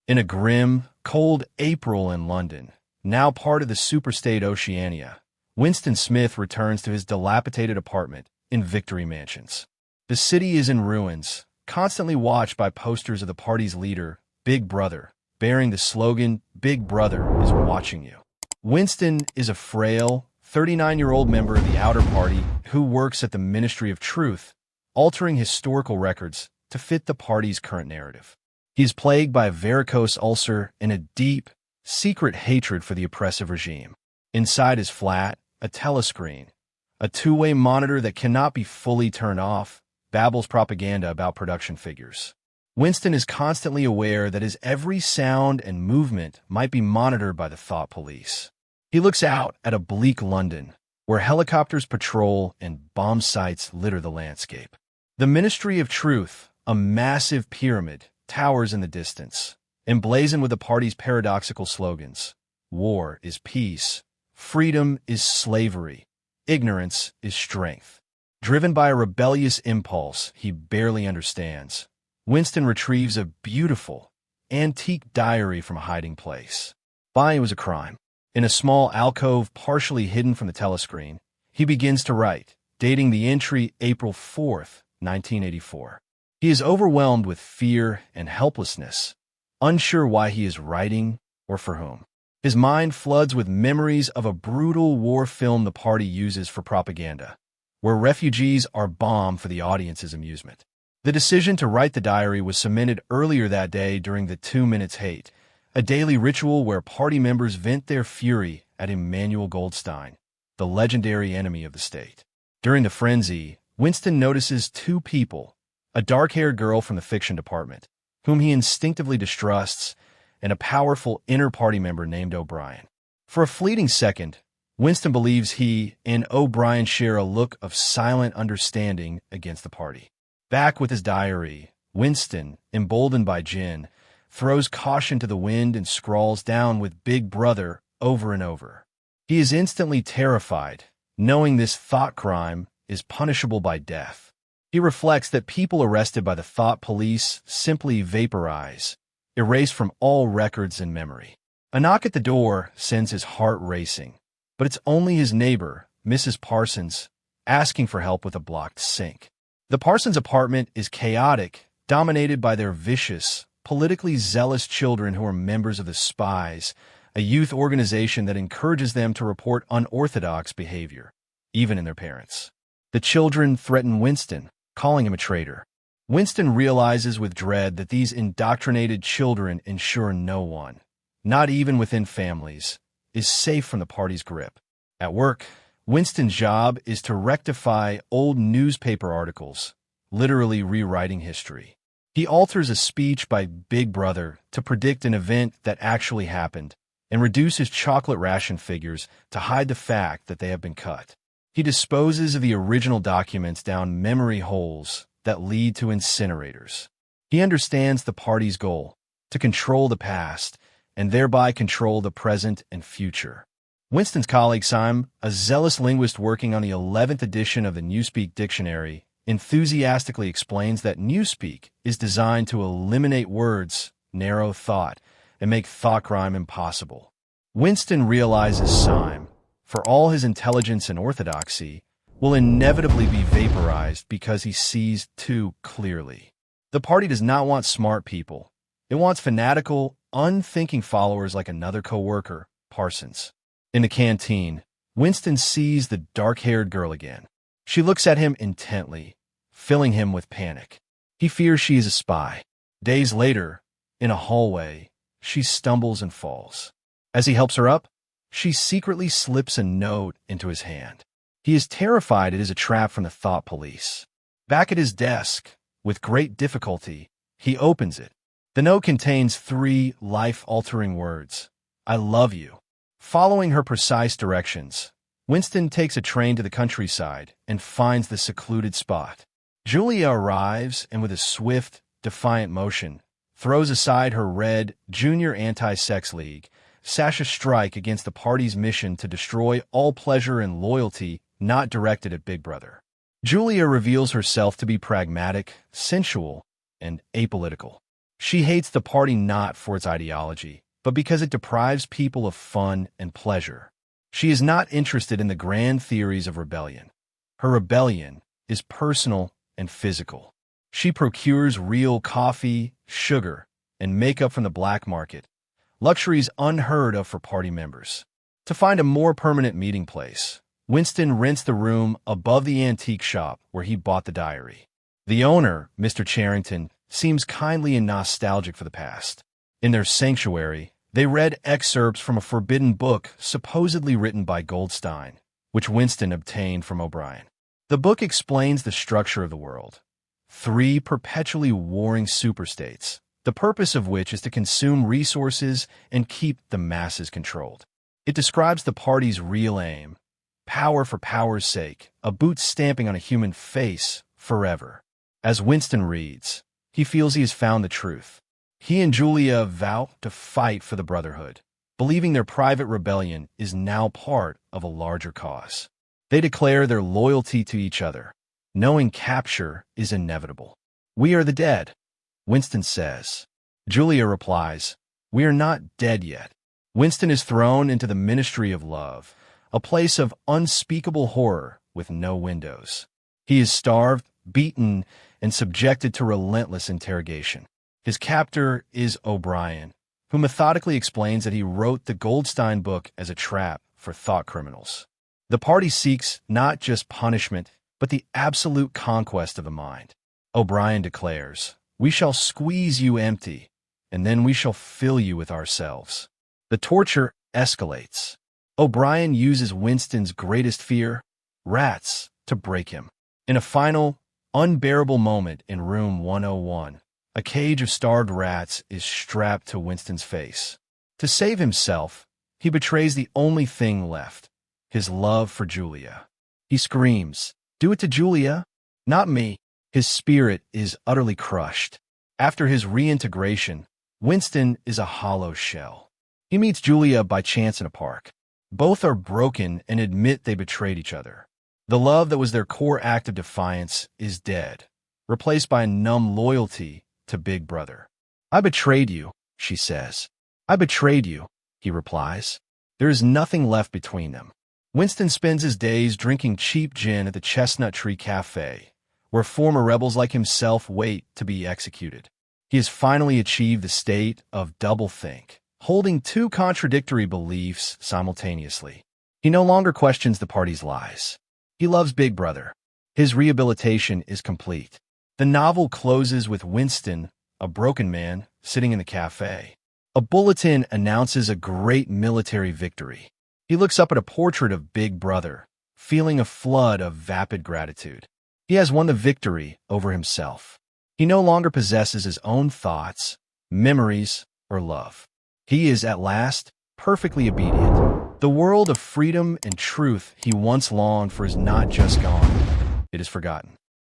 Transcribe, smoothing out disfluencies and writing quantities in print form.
In a grim, cold April in London, now part of the superstate Oceania, Winston Smith returns to his dilapidated apartment in Victory Mansions. The city is in ruins, constantly watched by posters of the party's leader, Big Brother, bearing the slogan, "Big Brother is watching you." Winston is a frail, 39-year-old member of the Outer Party who works at the Ministry of Truth, altering historical records to fit the party's current narrative. He is plagued by a varicose ulcer and a deep, secret hatred for the oppressive regime. Inside his flat, a telescreen, a two-way monitor that cannot be fully turned off, babbles propaganda about production figures. Winston is constantly aware that his every sound and movement might be monitored by the thought police. He looks out at a bleak London, where helicopters patrol and bomb sites litter the landscape. The Ministry of Truth, a massive pyramid, towers in the distance, emblazoned with the party's paradoxical slogans. War is peace. Freedom is slavery. Ignorance is strength. Driven by a rebellious impulse he barely understands, Winston retrieves a beautiful, antique diary from a hiding place. Buying was a crime. In a small alcove partially hidden from the telescreen, he begins to write, dating the entry April 4th, 1984. He is overwhelmed with fear and helplessness, unsure why he is writing or for whom. His mind floods with memories of a brutal war film the party uses for propaganda, where refugees are bombed for the audience's amusement. The decision to write the diary was cemented earlier that day during the 2 Minutes Hate, a daily ritual where party members vent their fury at Emmanuel Goldstein, the legendary enemy of the state. During the frenzy, Winston notices two people, a dark-haired girl from the fiction department, whom he instinctively distrusts, and a powerful inner party member named O'Brien. For a fleeting second, Winston believes he and O'Brien share a look of silent understanding against the party. Back with his diary, Winston, emboldened by gin, throws caution to the wind and scrawls down with Big Brother over and over. He is instantly terrified, knowing this thought crime is punishable by death. He reflects that people arrested by the thought police simply vaporize, erased from all records and memory. A knock at the door sends his heart racing, but it's only his neighbor, Mrs. Parsons, asking for help with a blocked sink. The Parsons apartment is chaotic, dominated by their vicious, politically zealous children who are members of the Spies, a youth organization that encourages them to report unorthodox behavior, even in their parents. The children threaten Winston, calling him a traitor. Winston realizes with dread that these indoctrinated children ensure no one, not even within families, is safe from the party's grip. At work, Winston's job is to rectify old newspaper articles, literally rewriting history. He alters a speech by Big Brother to predict an event that actually happened and reduces chocolate ration figures to hide the fact that they have been cut. He disposes of the original documents down memory holes that lead to incinerators. He understands the party's goal, to control the past, and thereby control the present and future. Winston's colleague Simon, a zealous linguist working on the 11th edition of the Newspeak dictionary, enthusiastically explains that Newspeak is designed to eliminate words, narrow thought, and make thought crime impossible. Winston realizes Simon, for all his intelligence and orthodoxy, will inevitably be vaporized because he sees too clearly. The party does not want smart people. It wants fanatical, unthinking followers like another co-worker, Parsons. In the canteen, Winston sees the dark-haired girl again. She looks at him intently, filling him with panic. He fears she is a spy. Days later, in a hallway, she stumbles and falls. As he helps her up, she secretly slips a note into his hand. He is terrified it is a trap from the thought police. Back at his desk, with great difficulty, he opens it. The note contains 3 life-altering words. I love you. Following her precise directions, Winston takes a train to the countryside and finds the secluded spot. Julia arrives and with a swift, defiant motion, throws aside her red Junior Anti-Sex League, sash a strike against the party's mission to destroy all pleasure and loyalty not directed at Big Brother. Julia reveals herself to be pragmatic, sensual, and apolitical. She hates the party not for its ideology, but because it deprives people of fun and pleasure. She is not interested in the grand theories of rebellion. Her rebellion is personal and physical. She procures real coffee, sugar, and makeup from the black market, luxuries unheard of for party members. To find a more permanent meeting place, Winston rents the room above the antique shop where he bought the diary. The owner, Mr. Charrington, seems kindly and nostalgic for the past. In their sanctuary, they read excerpts from a forbidden book supposedly written by Goldstein, which Winston obtained from O'Brien. The book explains the structure of the world. 3 perpetually warring superstates, the purpose of which is to consume resources and keep the masses controlled. It describes the party's real aim: power for power's sake, a boot stamping on a human face forever. As Winston reads, he feels he has found the truth. He and Julia vow to fight for the Brotherhood, believing their private rebellion is now part of a larger cause. They declare their loyalty to each other, knowing capture is inevitable. "We are the dead," Winston says. Julia replies, "We are not dead yet." Winston is thrown into the ministry of love, a place of unspeakable horror with no windows. He is starved, beaten, and subjected to relentless interrogation. His captor is O'Brien, who methodically explains that he wrote the Goldstein book as a trap for thought criminals. The party seeks not just punishment, but the absolute conquest of the mind. O'Brien declares, "We shall squeeze you empty, and then we shall fill you with ourselves." The torture escalates. O'Brien uses Winston's greatest fear, rats, to break him. In a final, unbearable moment in room 101, a cage of starved rats is strapped to Winston's face. To save himself, he betrays the only thing left: his love for Julia. He screams, "Do it to Julia, not me." His spirit is utterly crushed. After his reintegration, Winston is a hollow shell. He meets Julia by chance in a park. Both are broken and admit they betrayed each other. The love that was their core act of defiance is dead, replaced by a numb loyalty to Big Brother. "I betrayed you," she says. "I betrayed you," he replies. There is nothing left between them. Winston spends his days drinking cheap gin at the Chestnut Tree Cafe, where former rebels like himself wait to be executed. He has finally achieved the state of doublethink, holding 2 contradictory beliefs simultaneously. He no longer questions the party's lies. He loves Big Brother. His rehabilitation is complete. The novel closes with Winston, a broken man, sitting in the cafe. A bulletin announces a great military victory. He looks up at a portrait of Big Brother, feeling a flood of vapid gratitude. He has won the victory over himself. He no longer possesses his own thoughts, memories, or love. He is, at last, perfectly obedient. The world of freedom and truth he once longed for is not just gone, it is forgotten.